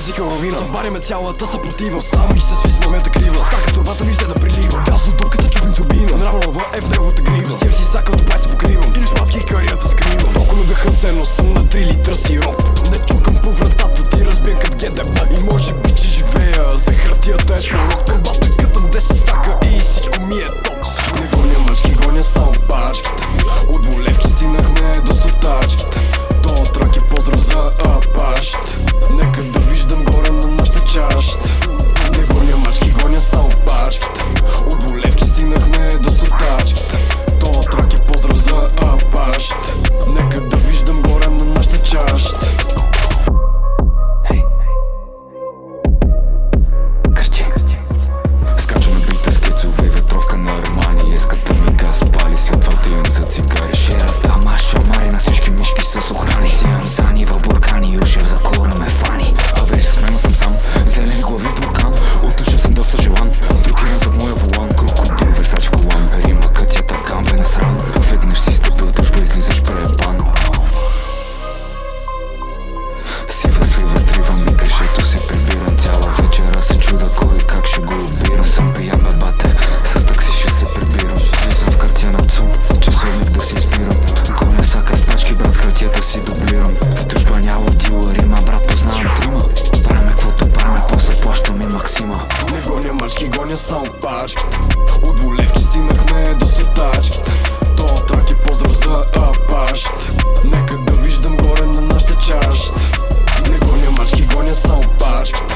езика във вина. Събаряме цялата съпротива, остава ги се свиснамета крива. Стака турбата ми взе да прилива, газ до дупката чупим турбина. Нравова е в неговата грива, взем си сака от бай се покривам. Или шмапки и кариерата скривам. Толкова надъха се, но съм на 3 литра сироп. Не чукам по вратата ти, разбием кът ГДБ. И може би, че живея за хартията е пророк. Турбата кътам 10 стака и всичко ми е топ. Не гоня мъжки, гоня само пачките. От волевки стигнахме до стотачките. То трак е поздрав за апашите. Нека да виждам горе на нашата чашите. Не гоня мъжки, гоня само пачките. От волевки стигнахме до стотачките. То трак е поздрав за апашите. Нека да виждам горе на нашата чашите. Скача на бита с кецове, ветровка на Армани. Еската ми газ пали, след това отивам за цигари. Ще раздам шамари на всички мишки с охрани. Сивам зани в буркани, Юшев за кура ме фани. А вече с мен съм сам, зелени глави в буркан. Утушев съм доста желан, друг зад моя волан. Крокодил, Версач колан, Рима, кътята, гамбе на сран. Веднъж си стъпил в дружба, излизаш пребан. Сива слива, стривам и грешето си прибирам. Цяла вечера се чуда кой как ще го обирам. Съм пиян бабате, с такси ще се прибирам. Влизам в картия на ЦУМ, часовник да си избирам. Гоня сака с пачки, брат, хартията си дублирам. В дружба няма дилъри, ма брат, познавам трима. Правим каквото правим, после плащам и Максима. Не гоня мачки, гоня само пачките. От волевки стигнахме до стотачките. То трак е поздрав за апашите. Нека да виждам горе на нашите чашите. Не гоня мачки, гоня само пачките.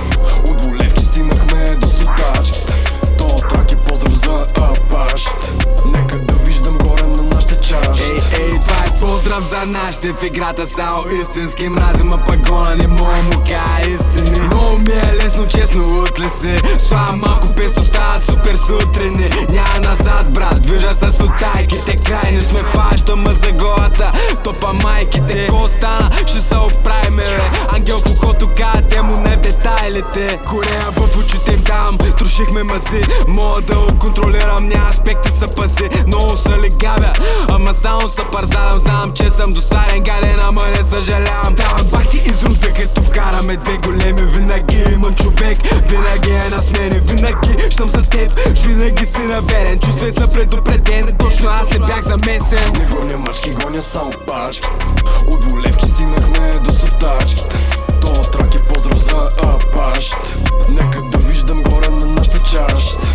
От волевки стигнахме до стотачките. То трак е поздрав за апашите. Нека да виждам горе на нашите чашите. Ей, това е поздрав за нашите в играта само истински. Мразим, а пагона не мога му кажа истини. Много ми е лесно, честно утли си. Слава малко пес, остават супер сутрини. Няма назад, брат, движа с отайките. Крайни сме, фащаме за голата. Топа майките, ко стана, ще се оправим, бе. Ангел в ухото, кадете му не в детайлите. Корея в очите им дам, трошихме мази. Мога да го контролирам, няма аспекти са пази. Много са легавя, ама само са парзалям. Знам, че съм досаден, гаден, ама не съжалявам. Давам бахти изруда, като вкараме две големи. Винаги имам човек, винаги е на смене. Винаги щом за теб, винаги си наверен. Чувствай се предупреден, точно аз не бях замесен. Не гоня мачки, гоня само пачките. От волевки стигнахме до стотачките. То трак е поздрав за апашите. Нека да виждам горе на нашите чашите.